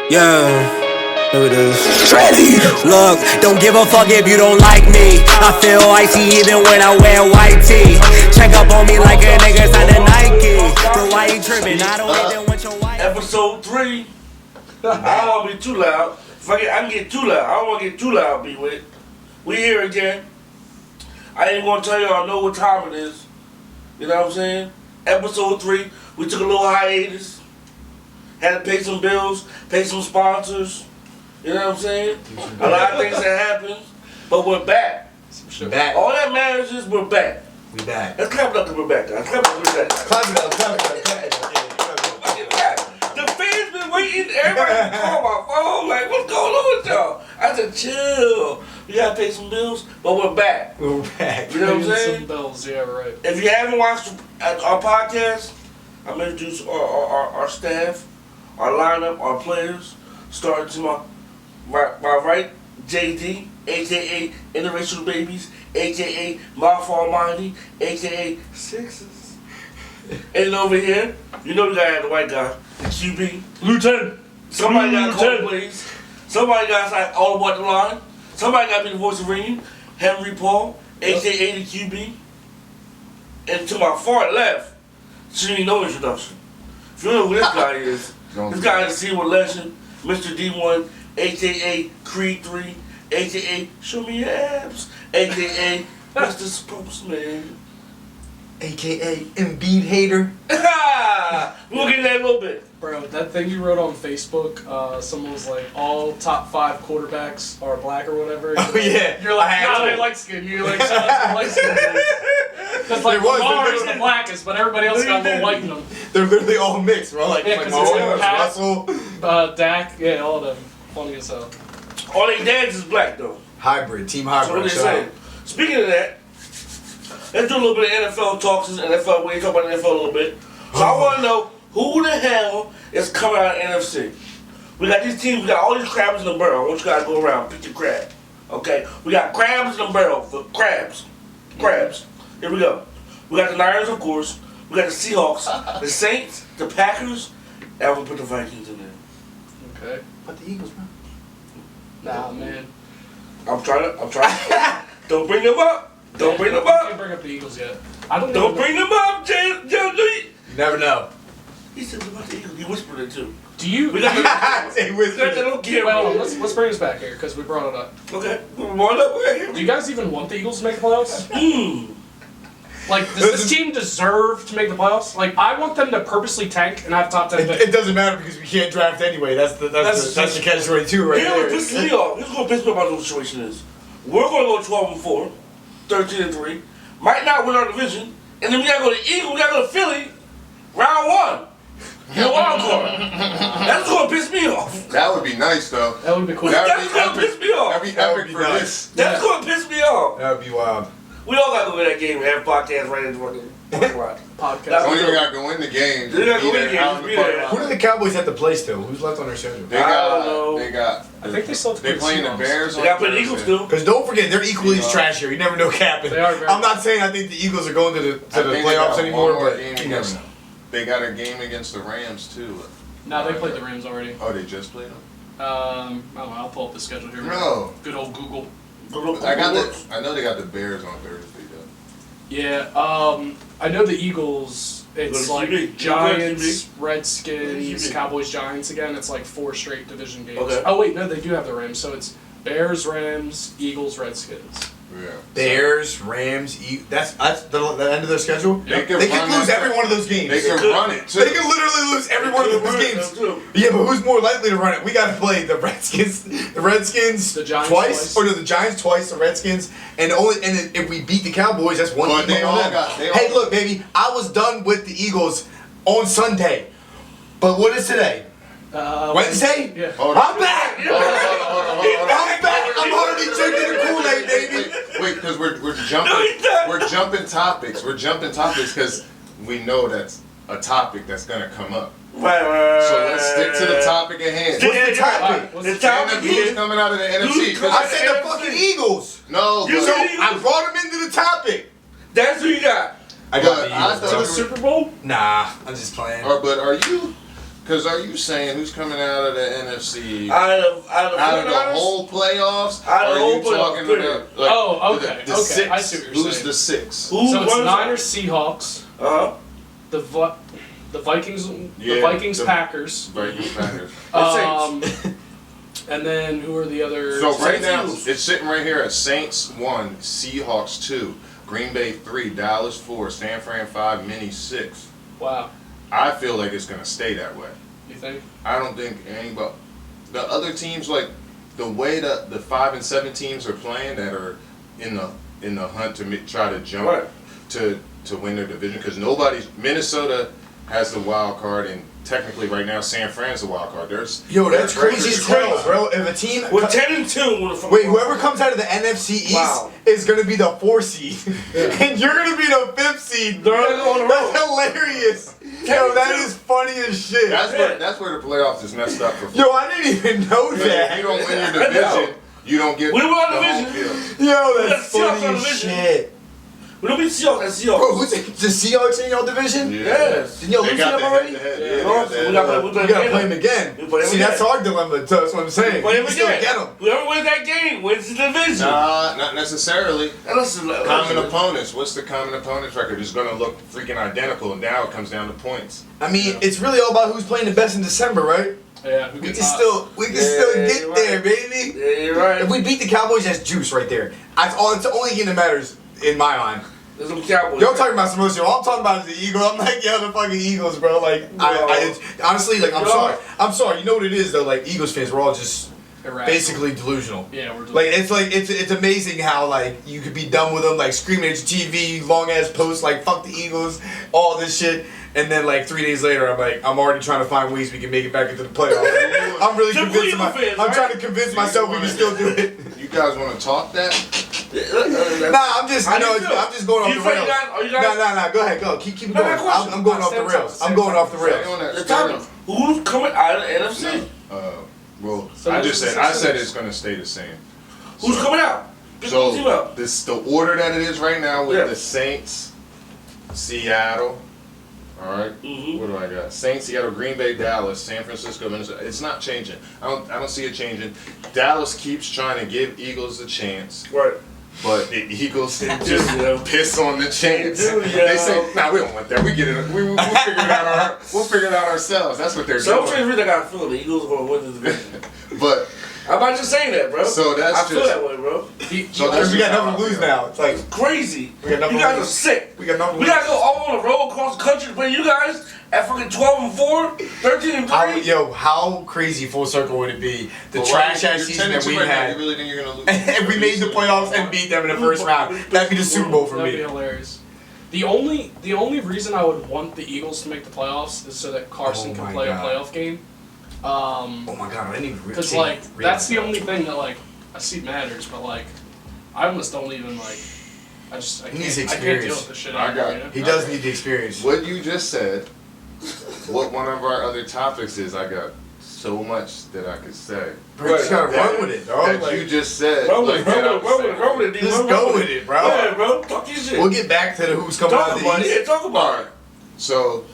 Yeah, here it is. Trendy. Look, don't give a fuck if you don't like me. I feel icy even when I wear white tee. Check up on me like a nigga signed a Nike. But why you tripping? I don't even want your wife. Episode 3. I don't want to be too loud. If I can get too loud. I don't want to get too loud, be with. We here again. I ain't gonna tell y'all know what time it is. You know what I'm saying? Episode 3. We took a little hiatus. Had to pay some bills, pay some sponsors. You know what I'm saying? A lot of things that happened. But we're back. Back. All that matters is we're back. We back. Let's clap it up because we're back, guys. Clap it up because we're back. Clap it up, clap it up, clap it up. The fans been waiting. Everybody been calling my phone like, what's going on with y'all? I said, chill. We gotta pay some bills, but we're back. We're back. You know what I'm saying? Some bills, yeah, right. If you haven't watched our podcast, I'm gonna introduce our staff, our lineup, our players. Starting to my right, JD, aka Interracial Babies, aka Mouth Almighty, aka Sixes. And over here, you know we gotta have the white guy, the QB. Lieutenant! Somebody got cold plays. Somebody got like all about the line. Somebody got to be the voice of ring. Henry Paul, aka the QB. And to my far left, she need no introduction. If you don't know who this guy is, this guy is Senior Legend, Mr. D1, aka Creed 3, aka Show Me Your Abs, aka Mr. Spokesman. AKA Embiid hater. We'll get in that in a little bit. Bro, that thing you wrote on Facebook, someone was like, all top 5 quarterbacks are black or whatever. Oh yeah. You're like, no, they're light skinned. You're like, shout out to light skinned. Because like, Lamar is the blackest, but everybody else got a little white in them. They're literally all mixed, bro. Like, Yeah, like 'cause it's like Pat, Russell. Dak, yeah, all of them. Funny as hell. All they dads is black though. Hybrid, team That's what hybrid. they saying. Speaking of that, let's do a little bit of NFL talk since NFL. We ain't talk about the NFL a little bit. So I want to know who the hell is coming out of NFC. We got these teams. We got all these crabs in the barrel. I want you guys to go around pick your crab. Okay, we got crabs in the barrel for crabs. Crabs. Here we go. We got the Niners, of course. We got the Seahawks, the Saints, the Packers, and we put the Vikings in there. Okay. But the Eagles, man. Nah, man. I'm trying. Don't bring them up. Don't bring them I can't up. bring up the Eagles yet. I don't Don't know. bring them up, Joe. You never know. He said about the Eagles. He whispered it too. Do you? We got Say whisper. I don't care. Well, let's bring this back here because we brought it up. Okay. One up right here. Do you guys even want the Eagles to make the playoffs? Hmm. Like, does this team deserve to make the playoffs? Like, I want them to purposely tank and have top 10 picks. It doesn't matter because we can't draft anyway. That's the catch-22 right Here's what there. pisses me off. Here's what pisses me about the situation is. We're going to go 12-4, 13-3. Might not win our division, and then we gotta go to Eagles. We gotta go to Philly, round 1. Get a wild card. That's gonna piss me off. That would be nice, though. That would be cool. That's gonna piss me off. That'd be That would epic be for nice. this. That's gonna piss me off. That would be wild. We all gotta go to that game and have podcasts right in the fucking parking lot. Podcast. Don't even got to go in the game. They gotta go in the Either game, out just in be the parking there. lot. Who do the Cowboys have to play still? Who's left on their schedule? They I got. don't know. They got. I think they still have to They play playing the Seahawks. Bears. They on gotta play the Eagles Thursday. too. Because don't forget, they're equally as trashy. You never know capping. They are very- I'm not saying I think the Eagles are going to the I think they playoffs got anymore, one more but game you never against. know. They got a game against the Rams too. No, they played the Rams already. Oh, they just played them. I don't know. I'll pull up the schedule here. No. Good old Google. I know they got the Bears on Thursday though. Yeah. I know the Eagles. It's Go to like QB. Giants, QB. Redskins, QB. Cowboys, Giants again. It's like 4 straight division games. Okay. Oh wait, no, they do have the Rams. So it's Bears, Rams, Eagles, Redskins. Yeah. Bears, Rams, that's the end of their schedule. They They could lose every one of those games. They can run it too. They could literally lose every one of those games. Yeah, but who's more likely to run it? We got to play the Redskins, The Giants twice, or no, the Giants twice, the Redskins, and if we beat the Cowboys, that's one. But game they on all them. got- they Hey, all- look, baby, I was done with the Eagles on Sunday, but what is today? Wednesday? Yeah. Hold on. I'm back. Hold on. I'm back. I'm already drinking the Kool-Aid, baby. Wait, because we're No, he's jumping. not. We're jumping topics. We're jumping topics because we know that's a topic that's gonna come up. Right. So let's stick to the topic at hand. Stick What's the topic? What's The the topic And who's is coming out of the NFC? 'Cause I said the fucking Eagles. no, You but, So said Eagles. I brought them into the topic. that's who you got. I got the Eagles, To the Super Bowl? Nah, I'm just playing. but are you Because are you saying who's coming out of the NFC? Out of the whole playoffs? Out of the whole are you talking playoffs. about like, okay. the Okay, six? I see what you're Who's saying. the six? So it's Niners, Seahawks, the Vikings, the Vikings, Packers. Vikings, Packers. And then who are the other? So right now it's sitting right here at Saints 1, Seahawks 2, Green Bay 3, Dallas 4, San Fran 5, Mini 6. Wow. I feel like it's gonna stay that way. You think? I don't think anybody. The other teams, like the way the 5 and 7 teams are playing, that are in the hunt to try to jump to win their division, because Minnesota has the wild card, and technically right now San Fran's the wild card. That's crazy as hell, bro. If a team with 10-2, wait, whoever comes out of the NFC East is gonna be the 4th seed, and you're gonna be the 5th seed. That's hilarious. Yo, that is funny as shit. That's where the playoffs is messed up for. Yo, I didn't even know that. If you don't win your division, you don't get we won the division. home field. Yo, that's funny as shit. We don't beat Seahawks at Seahawks. Bro, who's the Seahawks in your division? Yes. Didn't y'all lose to them already? We gotta play them again. See, that's our dilemma. That's what I'm saying. Play them We still again. get them. Whoever wins that game wins the division. Nah, not necessarily. Common Opponent. opponents. What's the common opponents record? It's going to look freaking identical, and now it comes down to points. I mean, it's really all about who's playing the best in December, right? Yeah, we can still get there, baby. Yeah, you're right. If we beat the Cowboys, that's juice right there. That's all. It's the only game that matters in my mind. There's some Cowboys. Y'all talking about some shit. All I'm talking about is the Eagles. I'm like, yeah, the fucking Eagles, bro. Like, honestly, like, I'm sorry. You know what it is though? Like, Eagles fans, we're all just basically delusional. Yeah, we're like it's amazing how like you could be done with them, like screaming at your TV, long ass posts, like fuck the Eagles, all this shit. And then like 3 days later, I'm already trying to find ways we can make it back into the playoffs. I'm really convinced. I'm trying to convince myself we can still do it. You guys want to talk that? Nah, I'm just going off the rails. Nah. Go ahead, go. Keep it going. I'm going off the rails. I'm going off the rails. Who's coming out of the NFC? Well, I said it's going to stay the same. Who's coming out? So the order that it is right now with the Saints, Seattle. All right. What do I got? Saints, Seattle, Green Bay, Dallas, San Francisco, Minnesota. It's not changing. I don't see it changing. Dallas keeps trying to give Eagles a chance. Right. But the Eagles just piss on the chance. They say, "Nah, we don't want that. We get it. We'll figure it out. We'll figure it out ourselves." That's what they're doing. Some really got a feeling the Eagles are going to win the division. But I'm not just saying that, bro. So that's I feel that way, bro. So we got nothing to lose now. It's like crazy. You guys are sick. We got nothing. We gotta go all on the road across the country to play you guys at fucking 12-4, 13-3. Yo, how crazy full circle would it be? The trash ass season that we had. You really think you're gonna lose? And we made the playoffs and beat them in the first round. That'd be the Super Bowl for me. That'd be hilarious. The only reason I would want the Eagles to make the playoffs is so that Carsen can play a playoff game. Oh my god, I didn't even because like that's the only thing that like I see matters, but like I almost don't even like I can't deal with this shit anymore. He does need the experience. What you just said, what one of our other topics is, I got so much that I could say. Bro, you just gotta run with it, dog. That you just said. Run with it. Just go with it, bro. Yeah, bro. Talk your shit. We'll get back to the who's coming out of the East. Talk about it. So,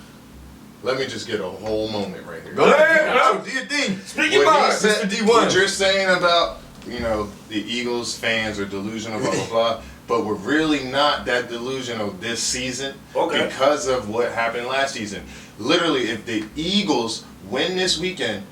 let me just get a whole moment right here. Go ahead, do your thing. Speak your mind, Mr. D1. What you're saying about, the Eagles fans are delusional, blah, blah, blah, but we're really not that delusional this season because of what happened last season. Literally, if the Eagles win this weekend,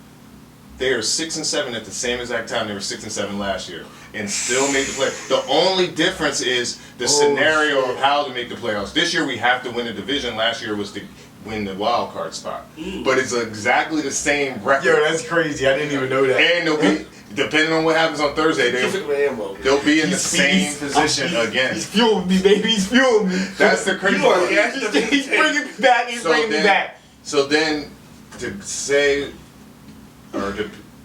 they are 6-7 at the same exact time they were 6-7 last year, and still make the play. The only difference is the scenario of how to make the playoffs. This year we have to win the division. Last year was to win the wild card spot, but it's exactly the same record. Yo, that's crazy. I didn't even know that. And they'll be, depending on what happens on Thursday, they'll be in the same position again. He's fueling me, baby. He's fueling me. That's the crazy part. He's bringing me back. He's bringing me back. So then, to say, or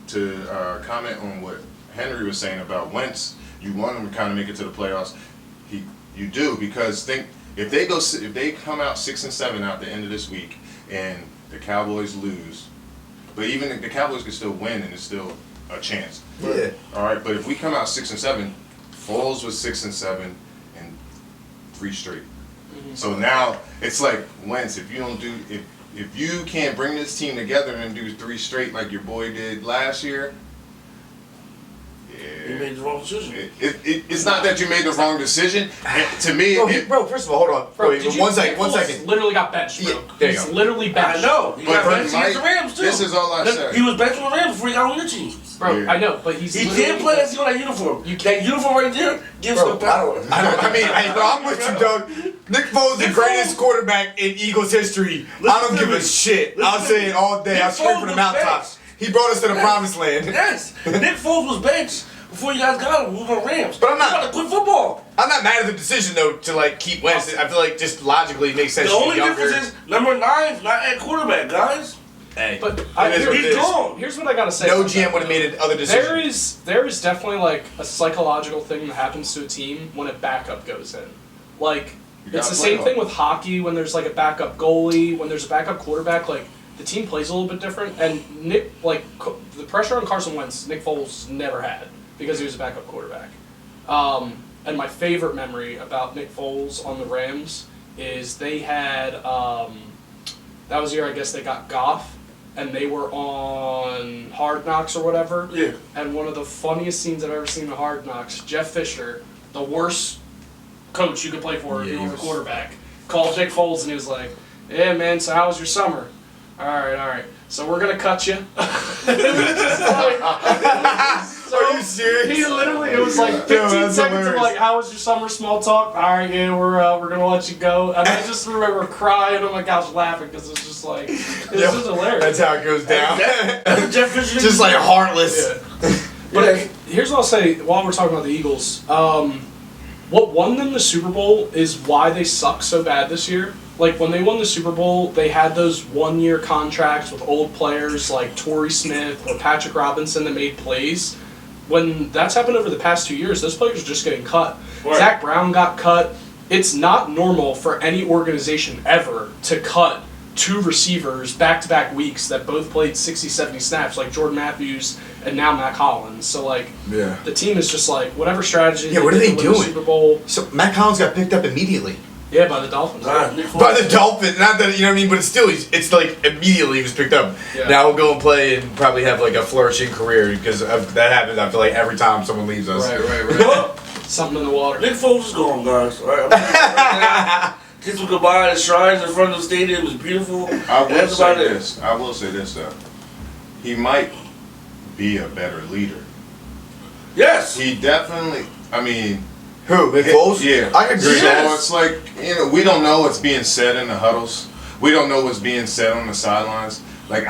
to comment on what Henry was saying about Wentz, you want him to kind of make it to the playoffs. You do, because if they come out 6-7 out the end of this week and the Cowboys lose, but even the Cowboys can still win and it's still a chance. Yeah. All right, but if we come out 6-7, Foles was 6-7 and 3 straight. So now it's like Wentz. If if you can't bring this team together and do 3 straight like your boy did last year, you made the wrong decision. It's not that you made the wrong decision. To me, bro, first of all, hold on. Bro, one second. Literally got benched, bro. Yeah, there you He's go. literally benched. I know. He got benched against the Rams, too. This is all I said. He was benched on the Rams before he got on your team. Bro, Yeah. I know, but he's He can't play unless he on that uniform. That uniform right there gives him power. I'm with you, Doug. Nick Foles is the greatest quarterback in Eagles history. I don't give a shit. I'll say it all day. I'll scream from the mountaintops. He brought us to the promised land. Yes. Nick Foles was benched before you guys got him. We were on Rams. But I'm not- He's about to quit football. I'm not mad at the decision though to like keep Wentz. I feel like just logically it makes sense. The to be only younger. difference is number 9's not at quarterback, guys. Hey, But He's gone. here's what I gotta say. no GM would have made other decision. There is definitely like a psychological thing that happens to a team when a backup goes in. Like it's the same thing with hockey when there's like a backup goalie, when there's a backup quarterback. Like the team plays a little bit different. And Nick, like the pressure on Carson Wentz, Nick Foles never had because he was a backup quarterback. And my favorite memory about Nick Foles on the Rams is they had that was the year I guess they got Goff. And they were on Hard Knocks or whatever. Yeah. And one of the funniest scenes I've ever seen in Hard Knocks, Jeff Fisher, the worst coach you could play for if you were a quarterback, called Nick Foles and he was like, "Yeah, man, so how was your summer?" All right. So we're going to cut you. Are you serious? He literally, it was like 15 seconds of like, "How was your summer? Small talk. All right, yeah, we're gonna let you go." And I just remember crying on my couch laughing because it's just like, it's just hilarious. That's how it goes down. That's Jeff Fisher. Just like heartless. Yeah. But here's what I'll say while we're talking about the Eagles. What won them the Super Bowl is why they suck so bad this year. Like, when they won the Super Bowl, they had those one-year contracts with old players like Torrey Smith or Patrick Robinson that made plays. When that's happened over the past 2 years, those players are just getting cut. Right. Zach Brown got cut. It's not normal for any organization ever to cut 2 receivers back-to-back weeks that both played 60, 70 snaps, like Jordan Matthews and now Matt Collins. So, like, the team is just like, whatever strategy Yeah, what are they win doing? The Super Bowl. So Matt Collins got picked up immediately. Yeah, by the Dolphins. By the Dolphins, not that, you know what I mean, but it's still, it's like immediately he was picked up. Yeah. Now he'll go and play and probably have like a flourishing career because that happens, I feel like, every time someone leaves us. Right. Something in the water. Nick Foles is gone, guys. All right, kids will go by the shrines in front of the stadium. It's beautiful. I will say this though. He might be a better leader. Yes. He definitely. I mean. Who? Nick Foles? Yeah. I agree. So it's like, we don't know what's being said in the huddles. We don't know what's being said on the sidelines. Like,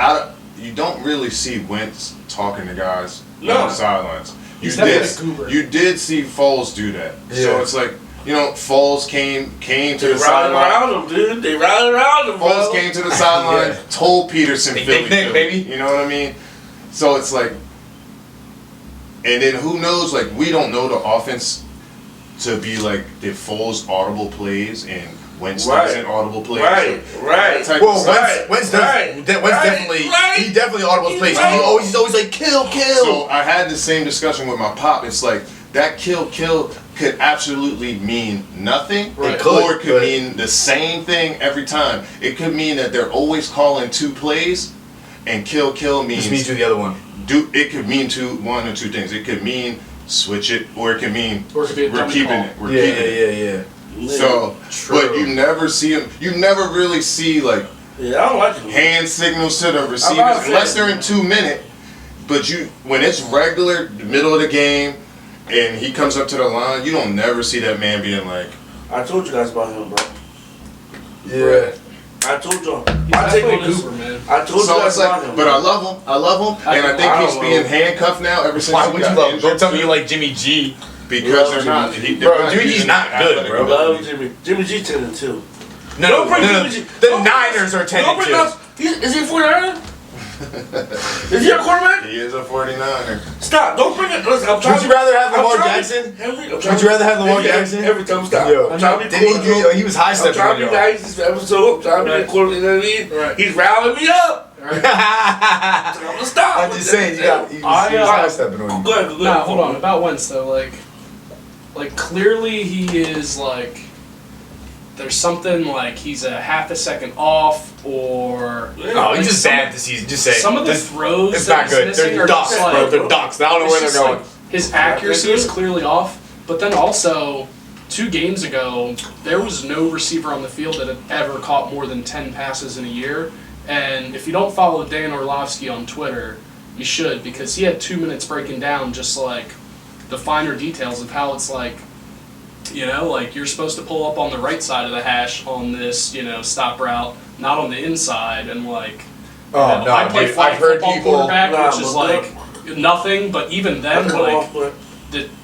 you don't really see Wentz talking to guys on the sidelines. He's definitely a goober. You did see Foles do that. Yeah. So it's like, Foles came to the sideline. They routed around him, dude. They routed around him, Foles came to the sideline, told Peterson, Big Nick, baby. You know what I mean? So it's like, and then who knows, like, we don't know the offense to be like the Foles audible plays and Wentz doesn't audible plays. Right. Well, Wentz definitely, he definitely audible plays. He's always like, kill. So I had the same discussion with my pop. It's like, that kill could absolutely mean nothing, or it could mean the same thing every time. It could mean that they're always calling 2 plays, and kill means just means do the other one. It could mean one or two things. It could mean switch it, or it could mean we're keeping it. We're keeping it. So, but you never see him. You never really see like I don't like it. Hand signals to the receivers unless they're in 2 minute. But when it's regular, the middle of the game, and he comes up to the line, you don't never see that man being like. I told you guys about him, bro. Yeah. I told y'all. I take a goober, man. I told you guys about him. But I love him, and I think he's being handcuffed now ever since. Why would you love him? Don't tell me you like Jimmy G. Because they're not. Bro, Jimmy G's not good, bro. Love Jimmy. Jimmy G 10-2. No. The Niners are 10-2. Is he a 49er? Is he a quarterback? He is a 49er. Stop! Don't bring it. Listen, would you rather have Lamar Jackson? Would you rather have Lamar Jackson? Every time, stop. Yo, I'm trying to be he was high stepping. I'm trying to be nice this episode. I'm trying to be a quarterback. You know what I mean? Right. He's riling me up. I'm gonna stop. I'm just saying, he was high stepping on you. Go ahead. Nah, hold on. About Wentz though, like clearly he is like there's something like he's a half a second off, or No, he's just bad this season. Just say some of the throws. It's not good. They're ducks, bro. They're ducks. I don't know where they're going. His accuracy is clearly off, but then also 2 games ago there was no receiver on the field that had ever caught more than 10 passes in a year. And if you don't follow Dan Orlovsky on Twitter, you should, because he had 2 minutes breaking down just like the finer details of how it's like, you know, like you're supposed to pull up on the right side of the hash on this, you know, stop route, not on the inside, and like, Oh no, I play dude, flag I've heard football people. quarterback, which is like nothing, but even then,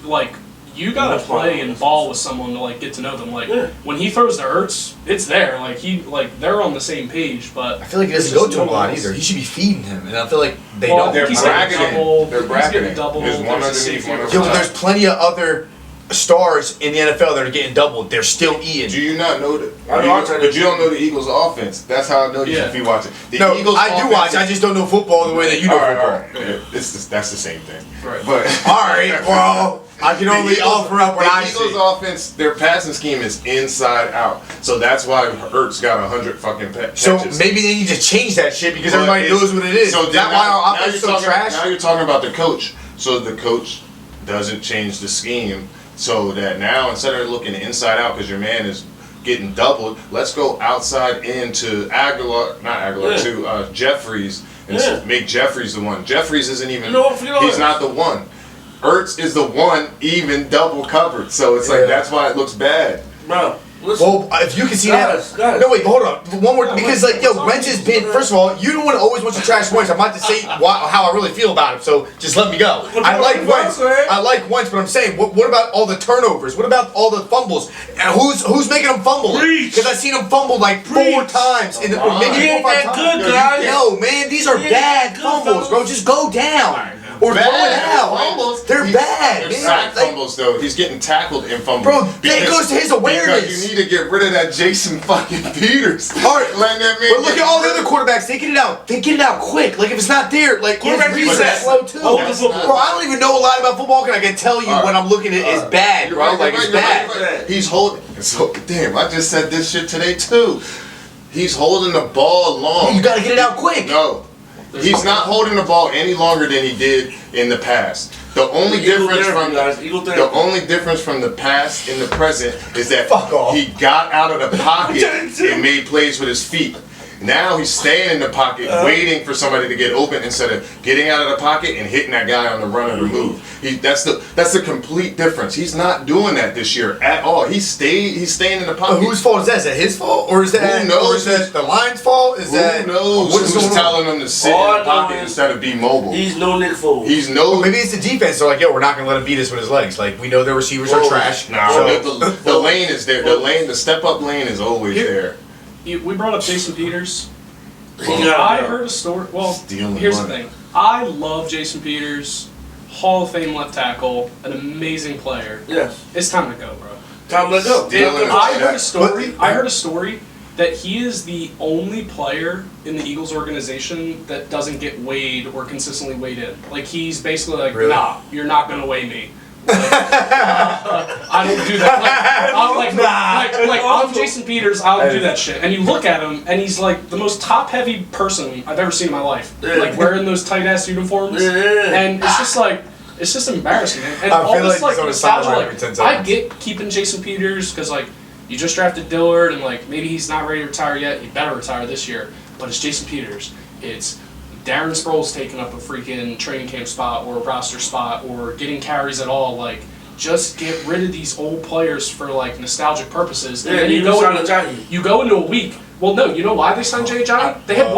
like you gotta play and ball with someone to like get to know them. Like when he throws to Ertz, it's there. Like they're on the same page. But I feel like he doesn't go to him a lot either. He should be feeding him, and I feel like they don't. They're he's bracketing. double, They're he's bracketing. getting double. There's one There's a underneath, safety one over over Yo, top. but there's plenty of other stars in the NFL that are getting doubled. They're still eating. Do you not know that? I know, But you don't know the Eagles' offense. That's how I know you should be watching. The No, Eagles I do offense watch. I just don't know football the way that you know football. All right. That's the same thing. Right. But All right, well, I can only offer up what I the see. Eagles' offense, their passing scheme is inside out. So that's why Ertz got 100 fucking catches. So maybe they need to change that shit because But everybody knows what it is. So Is that why our offense is so trash? Now you're talking about the coach. So the coach doesn't change the scheme so that now instead of looking inside out because your man is getting doubled, let's go outside into to Jeffries and make Jeffries the one. Jeffries isn't even. He's not the one. Ertz is the one even double covered. So it's like that's why it looks bad. Bro, listen. Well, if you can see Guys. that. No, wait, hold on. One more, because like, yo, Wentz has been. First of all, you don't want to always want to trash Wentz. I'm about to say how I really feel about him. So just let me go. I like Wentz. I like Wentz, but I'm saying, what about all the turnovers? What about all the fumbles? And who's making them fumble? Because I've seen him fumble like 4 times in the maybe He 4 ain't or 5 that times. good, guys. Yo, man, these are bad fumbles, bro. Just go down. Or throw it out. Fumbles. They're bad, They're man. sack Like, fumbles though. He's getting tackled in fumbles. Bro, that goes to his awareness. Because you need to get rid of that Jason fucking Peters. All right, letting that man. but look at all the other quarterbacks. They get it out. They get it out quick. Like if it's not there, like Quarterback his reset. reset's slow too. Hold the football. Bro, I don't even know a lot about football, and I can tell you when I'm looking at it, it's bad, You're bro. right, Like you're it's right, bad. you're right. He's holding. So damn, I just said this shit today too. He's holding the ball long. You gotta get it out quick. No, he's not holding the ball any longer than he did in the past. The only difference from the past and the present is that Fuck off. he got out of the pocket and made plays with his feet. Now he's staying in the pocket, waiting for somebody to get open instead of getting out of the pocket and hitting that guy on the run or the move. That's the complete difference. He's not doing that this year at all. He's staying in the pocket. But whose fault is that? Is that his fault, or is that? Who knows? Or is that the line's fault? Is that? Who knows? What's Who's going on? telling him to sit All in I the know pocket is instead of be mobile? He's no Nick Foles. He's no. Maybe it's the defense. They're like, yo, we're not gonna let him beat us with his legs. Like we know their receivers are trash. No, So- the lane is there. The step up lane is always there. We brought up Jason Peters. Yeah. I heard a story. Well, Stealing here's money. the thing. I love Jason Peters, Hall of Fame left tackle, an amazing player. Yes. It's time to go, bro. Time to go. I heard a story that he is the only player in the Eagles organization that doesn't get weighed or consistently weighed in. Like he's basically like, Really? nah, you're not gonna weigh me. Like, I don't do that. Like I'm Jason Peters. I don't do that shit. And you look at him, and he's like the most top-heavy person I've ever seen in my life. Like wearing those tight-ass uniforms, and it's just like. It's just embarrassing, man. And I all feel this like like he's on the nostalgia, sideline every 10 like seconds. I get keeping Jason Peters because like you just drafted Dillard and like maybe he's not ready to retire yet. He better retire this year. But it's Jason Peters. It's Darren Sproles taking up a freaking training camp spot or a roster spot or getting carries at all. Like just get rid of these old players for like nostalgic purposes. And then you go into a week. Well, no, you know why they signed Jay Ajayi? They had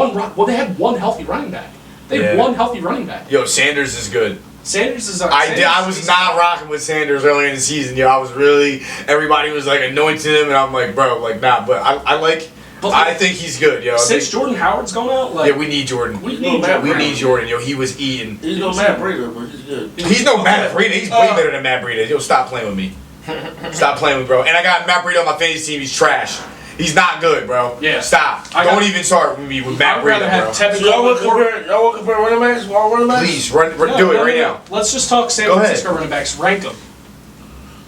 one healthy running back. They had one healthy running back. Yo, Sanders is good. Sanders is. I was not rocking with Sanders early in the season. Yo, I was really. Everybody was like anointing him, and I'm like, bro, like nah. But I like. I think he's good, yo. Since Jordan Howard's gone out, like yeah, we need Jordan. we need Jordan, yo. He was eating. He's no Matt Breida, but he's good. He's no Matt Breida. He's way better than Matt Breida. Yo, stop playing with me. Stop playing with me, bro. And I got Matt Breida on my fantasy team. He's trash. He's not good, bro. Yeah. Stop. Don't even start with me with Matt I'd rather Breida, have bro. Tevin So y'all want Coleman. to compare running backs? All running backs? Please, do it right now. Let's just talk San Go ahead. Francisco running backs. Rank them.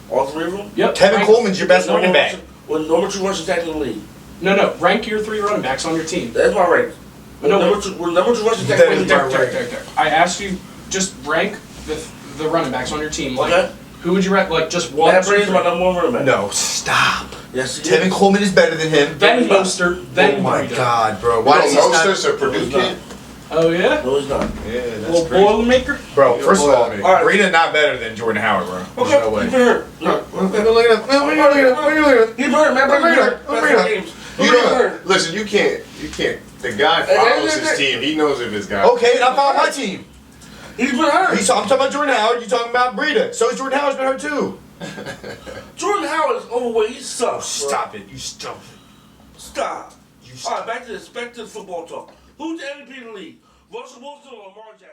All 3 of them? Yep. Tevin rank Coleman's your best running back. With number 2 rushing attack in the league. No. Rank your 3 running backs on your team. That's my rank. No, number 2 rushing attack That in the is league. my rank. I asked you just rank the running backs on your team. Like, Okay. who would you rank? Like just one. Matt Brady's my number 1 running back. No, stop. Yes, he Tevin is. Coleman is better than him. Then Mostert. Then Oh my Breida. God, bro. Why Why does he Moster's not? a Purdue kid? Oh yeah. No, he's not. Yeah, that's Little crazy. Boilermaker. Bro, first of all, All right. Breida not better than Jordan Howard, bro. There's Okay, no way. he's been hurt. Look, Look at him. Look at him. he's been hurt. Matt Brady's been hurt. Past 4 games. You He's been hurt. know, listen, you can't. The guy follows his team. He knows if his guy. Okay, and I'm on my team. He's been hurt. I'm talking about Jordan Howard. You're talking about Breida. So is Jordan Howard's been hurt too. Jordan Howard is overweight. He sucks. Stop it. You stop it. Stop. You All stop. right, back to the football talk. Who's the MVP of the league? Russell Wilson or Lamar Jackson?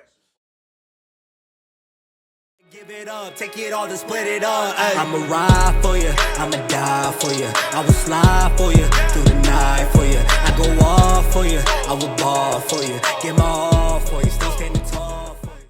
Give it up, take it all, then split it up. Ay. I'ma ride for you, I'ma die for you. I will slide for you, through the night for you. I go off for you, I will ball for you. Get my all.